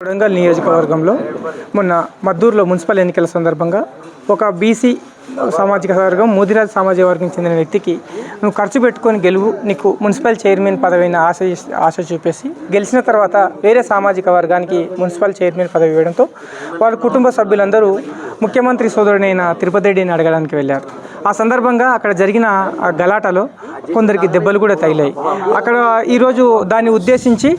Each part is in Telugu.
కొడంగల్ నియోజకవర్గంలో మొన్న మద్దూరులో మున్సిపల్ ఎన్నికల సందర్భంగా ఒక బీసీ సామాజిక వర్గం ముదిరాజ్ సామాజిక వర్గం చెందిన వ్యక్తికి నువ్వు ఖర్చు పెట్టుకొని గెలువు నీకు మున్సిపల్ చైర్మన్ పదవిని ఆశ చూపేసి గెలిచిన తర్వాత వేరే సామాజిక వర్గానికి మున్సిపల్ చైర్మన్ పదవి ఇవ్వడంతో వాళ్ళ కుటుంబ సభ్యులందరూ ముఖ్యమంత్రి సోదరుడైన తిరుపతి రెడ్డిని అడగడానికి వెళ్ళారు. ఆ సందర్భంగా అక్కడ జరిగిన ఆ గలాటలో కొందరికి దెబ్బలు కూడా తగిలాయి. అక్కడ ఈరోజు దాన్ని ఉద్దేశించి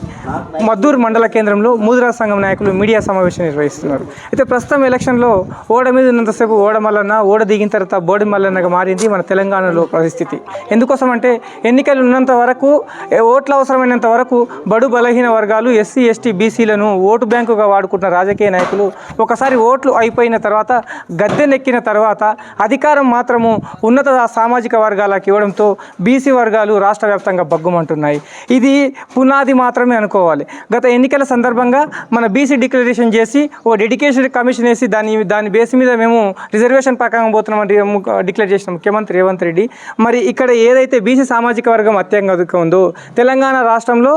మద్దూరు మండల కేంద్రంలో ముదిరాజ్ సంఘం నాయకులు మీడియా సమావేశం నిర్వహిస్తున్నారు. అయితే ప్రస్తుతం ఎలక్షన్లో ఓడ మీద ఉన్నంతసేపు ఓడ మల్లన్న, ఓడ దిగిన తర్వాత బోడి మల్లన్నగా మారింది మన తెలంగాణలో పరిస్థితి. ఎందుకోసం అంటే ఎన్నికలు ఉన్నంత వరకు, ఓట్లు అవసరమైనంత వరకు బడు బలహీన వర్గాలు, ఎస్సీ ఎస్టీ బీసీలను ఓటు బ్యాంకుగా వాడుకుంటున్న రాజకీయ నాయకులు ఒకసారి ఓట్లు అయిపోయిన తర్వాత గద్దెనెక్కిన తర్వాత అధికారం మాత్రము ఉన్నత సామాజిక వర్గాలకు ఇవ్వడంతో బీసీ వర్గాలు రాష్ట్ర వ్యాప్తంగా బగ్గుమంటున్నాయి. ఇది పునాది మాత్రమే అనుకోవాలి. గత ఎన్నికల సందర్భంగా మన బీసీ డిక్లరేషన్ చేసి ఓ డెడికేషన్ కమిషన్ వేసి దాని బేస్ మీద మేము రిజర్వేషన్ ప్రకారం పోతున్నామని డిక్లేర్ చేసిన ముఖ్యమంత్రి రేవంత్ రెడ్డి మరి ఇక్కడ ఏదైతే బీసీ సామాజిక వర్గం అత్యంత ఉందో తెలంగాణ రాష్ట్రంలో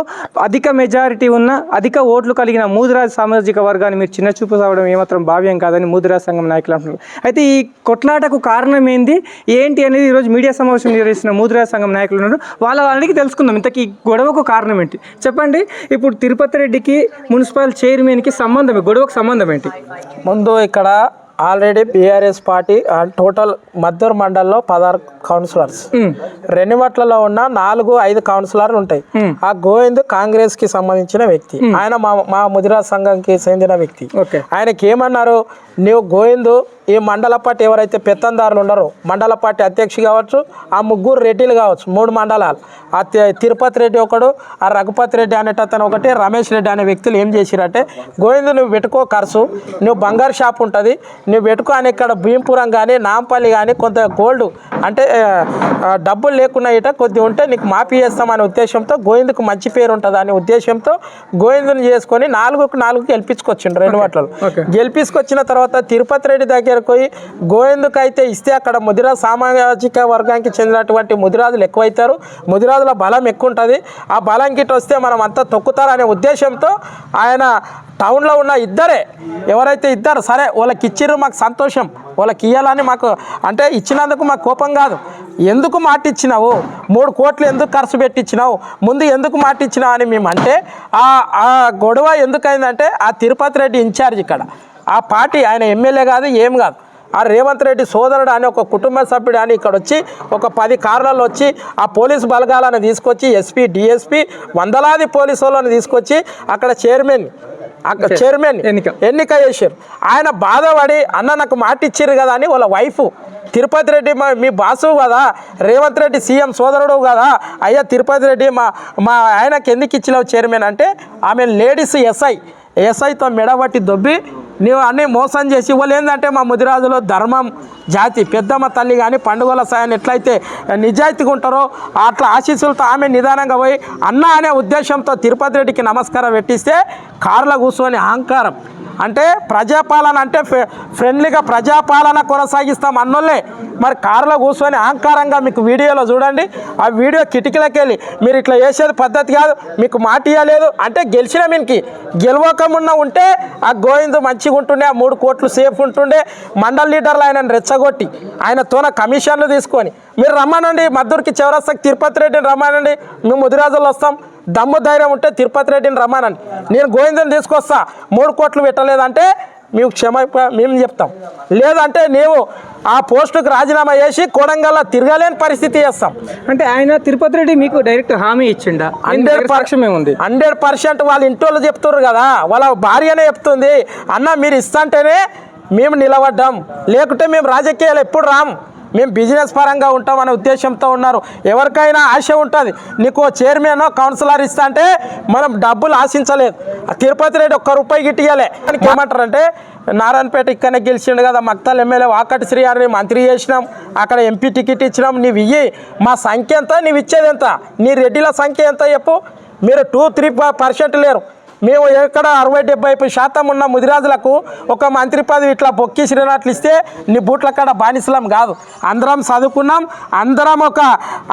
అధిక మెజారిటీ ఉన్న అధిక ఓట్లు కలిగిన ముదిరాజ్ సామాజిక వర్గాన్ని మీరు చిన్న చూపు సావడం ఏమాత్రం భావ్యం కాదని ముదిరాజ్ సంఘం నాయకులు అంటున్నారు. అయితే ఈ కొట్లాటకు కారణం ఏంటి అనేది ఈరోజు మీడియా సమావేశం నిర్వహిస్తున్న ముదిరాజ్ సంఘం నాయకులు ఉన్నారు. వాళ్ళకి తెలుసుకుందాం ఇంతకీ గొడవకు కారణం ఏంటి చెప్పండి. ఇప్పుడు తిరుపతి రెడ్డికి మున్సిపల్ చైర్మన్కి గొడవకు సంబంధం ఏంటి? ముందు ఇక్కడ already BRS party total Madduru మండలంలో 16 కౌన్సిలర్స్, రెన్నివట్లలో ఉన్న 4-5 కౌన్సిలర్లు ఉంటాయి. ఆ గోవింద్ కాంగ్రెస్ కి సంబంధించిన వ్యక్తి, ఆయన మా ముదిరాజ్ సంఘంకి చెందిన వ్యక్తి. ఆయనకి ఏమన్నారు, నీవు గోవింద్ ఈ మండల పార్టీ ఎవరైతే పెత్తందారులు ఉన్నారో మండల పార్టీ అధ్యక్షు కావచ్చు, ఆ 3 రెడ్డిలు కావచ్చు, 3 మండలాలు, ఆ తిరుపతి రెడ్డి ఒకడు, ఆ రఘుపతి రెడ్డి అనేటతను ఒకటి, రమేష్ రెడ్డి అనే వ్యక్తులు ఏం చేసిరంటే, గోవింద్ నువ్వు పెట్టుకో ఖర్చు, నువ్వు బంగారు షాప్ ఉంటుంది నువ్వు పెట్టుకో అని ఇక్కడ భీంపురం కానీ నాంపల్లి కానీ కొంత గోల్డ్ అంటే డబ్బులు లేకుండా ఇట కొద్ది ఉంటే నీకు మాఫీ చేస్తామనే ఉద్దేశంతో గోవింద్కు మంచి పేరు ఉంటుంది అనే ఉద్దేశంతో గోవిందుని చేసుకొని 4 గెలిపించుకొచ్చిండు రెన్నివట్లలో. గెలిపించుకొచ్చిన తర్వాత తిరుపతి రెడ్డి దగ్గరకు పోయి గోవిందుకు అయితే ఇస్తే అక్కడ ముదిరాజ్ సామాజిక వర్గానికి చెందినటువంటి ముదిరాజులు ఎక్కువైతారు, ముదిరాజుల బలం ఎక్కువ ఉంటుంది, ఆ బలం గిట్ట వస్తే మనం అంతా తొక్కుతారనే ఉద్దేశంతో ఆయన టౌన్లో ఉన్న ఎవరైతే ఇద్దరు సరే వాళ్ళకి ఇచ్చిర్రు మాకు సంతోషం, వాళ్ళకి ఇవ్వాలని మాకు అంటే ఇచ్చినందుకు మాకు కోపం కాదు, ఎందుకు మాట ఇచ్చినావు 3 కోట్లు ఎందుకు ఖర్చు పెట్టించినావు, ముందు ఎందుకు మాట ఇచ్చినావు అని మేము అంటే ఆ గొడవ ఎందుకైందంటే ఆ తిరుపతి రెడ్డి ఇన్ఛార్జ్ ఇక్కడ ఆ పార్టీ ఆయన ఎమ్మెల్యే కాదు ఏం కాదు, ఆ రేవంత్ రెడ్డి సోదరుడు అని ఒక కుటుంబ సభ్యుడు అని ఇక్కడ వచ్చి ఒక 10 కార్లలో వచ్చి ఆ పోలీసు బలగాలను తీసుకొచ్చి ఎస్పీ డిఎస్పీ వందలాది పోలీసు వాళ్ళని తీసుకొచ్చి అక్కడ చైర్మన్ ఎన్నిక చేశారు. ఆయన బాధపడి అన్న నాకు మాట ఇచ్చారు కదా అని వాళ్ళ వైఫ్ తిరుపతి రెడ్డి మీ బాసు కదా, రేవంత్ రెడ్డి సీఎం సోదరుడు కదా, అయ్యా తిరుపతి రెడ్డి మా ఆయనకి ఎందుకు ఇచ్చినావు చైర్మన్ అంటే ఆమె లేడీస్ ఎస్ఐతో మెడబట్టి దొబ్బి నీవు అన్నీ మోసం చేసి వాళ్ళు ఏంటంటే మా ముదిరాజులో ధర్మం జాతి పెద్దమ్మ తల్లి కానీ పండుగల సాయాన్ని ఎట్లయితే నిజాయితీగా ఉంటారో అట్లా ఆశీస్సులతో ఆమె నిదానంగా పోయి అన్న అనే ఉద్దేశంతో తిరుపతి రెడ్డికి నమస్కారం పెట్టిస్తే కార్లో కూర్చొని అహంకారం అంటే ప్రజాపాలన అంటే ఫ్రెండ్లీగా ప్రజాపాలన కొనసాగిస్తాం అన్నోళ్ళే మరి కారులో కూర్చొని అహంకారంగా మీకు వీడియోలో చూడండి, ఆ వీడియో కిటికీలకి వెళ్ళి మీరు ఇట్లా చేసేది పద్ధతి కాదు, మీకు మాట ఇవ్వలేదు అంటే గెలిచిన మీనికి గెలవకమున్నా ఉంటే ఆ గోవింద్ మంచిగా ఉంటుండే, ఆ 3 కోట్లు సేఫ్ ఉంటుండే, మండల లీడర్లు ఆయనను రెచ్చగొట్టి ఆయనతోన కమిషన్లు తీసుకొని మీరు రమ్మనండి మద్దూరికి చౌరస్తాకి తిరుపతి రెడ్డిని రమ్మనండి, మేము ముదిరాజులు వస్తాం, దమ్ము ధైర్యం ఉంటే తిరుపతి రెడ్డిని రమ్మనండి, నేను గోవిందని తీసుకొస్తా, 3 కోట్లు పెట్టలేదంటే మీకు మేము చెప్తాం, లేదంటే నీవు ఆ పోస్టుకు రాజీనామా చేసి కొడంగల్ తిరగలేని పరిస్థితి చేస్తాం అంటే ఆయన తిరుపతి రెడ్డి మీకు డైరెక్ట్ హామీ ఇచ్చిండా? 100% వాళ్ళ ఇంటోళ్ళు చెప్తున్నారు కదా, వాళ్ళ భార్యనే చెప్తుంది అన్న మీరు ఇస్తంటేనే మేము నిలబడ్డాం, లేకుంటే మేము రాజకీయాలు ఎప్పుడు రాము, మేము బిజినెస్ పరంగా ఉంటామనే ఉద్దేశంతో ఉన్నారు. ఎవరికైనా ఆశ ఉంటుంది, నీకు చైర్మన్ కౌన్సిలర్ ఇస్తా అంటే మనం డబ్బులు ఆశించలేదు, తిరుపతి రెడ్డి 1 రూపాయి గిట్టియాలే దానికి ఏమంటారంటే నారాయణపేట ఇక్కడనే గెలిచిండు కదా, మక్తల్ ఎమ్మెల్యే వాకటి శ్రీ గారిని మంత్రి చేసినాం, అక్కడ ఎంపీ టికెట్ ఇచ్చినాం, నీవు ఇయ్యి మా సంఖ్య ఎంత, నీవు ఇచ్చేది ఎంత, నీ రెడ్డిల సంఖ్య ఎంత చెప్పు, మీరు 2-3% లేరు, మేము ఎక్కడ 60-70% ఉన్న ముదిరాజులకు ఒక మంత్రి పదవి ఇట్లా బొక్కిసినట్లు ఇస్తే నీ బూట్ల కాడ బానిసలం కాదు. అందరం చదువుకున్నాం, అందరం ఒక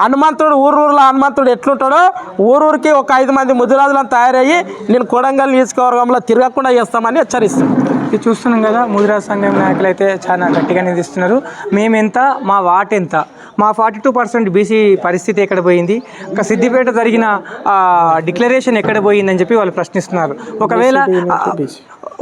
హనుమంతుడు ఊరూరులో హనుమంతుడు ఎట్లుంటాడో ఊరూరికి ఒక 5 మంది ముదిరాజులను తయారయ్యి నేను కొడంగల్ నియోజకవర్గంలో తిరగకుండా చేస్తామని హెచ్చరిస్తున్నాం. ఇది చూస్తున్నాం కదా, ముదిరాజ్ సంఘం నాయకులు అయితే చాలా గట్టిగా నిందిస్తున్నారు. మేమెంత, మా వాటెంత, మా 42% బీసీ పరిస్థితి ఎక్కడ పోయింది, ఒక సిద్దిపేట జరిగిన డిక్లరేషన్ ఎక్కడ పోయిందని చెప్పి వాళ్ళు ప్రశ్నిస్తున్నారు.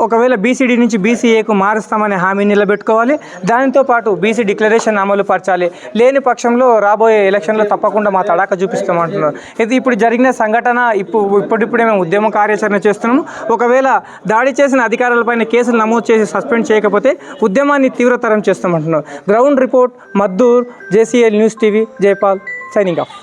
ఒకవేళ బీసీడీ నుంచి బీసీఏకు మారుస్తామనే హామీ నిలబెట్టుకోవాలి. దానితో పాటు బీసీ డిక్లరేషన్ అమలు పరచాలి. లేని పక్షంలో రాబోయే ఎలక్షన్లో తప్పకుండా మా తడాక చూపిస్తామంటున్నారు. ఇది ఇప్పుడు జరిగిన సంఘటన ఇప్పుడిప్పుడే మేము ఉద్యమ కార్యాచరణ చేస్తున్నాము. ఒకవేళ దాడి చేసిన అధికారులపైన కేసులు నమోదు చేసి సస్పెండ్ చేయకపోతే ఉద్యమాన్ని తీవ్రతరం చేస్తామంటున్నారు. Ground report, Maddur, JCL news TV, Jaipal, signing of.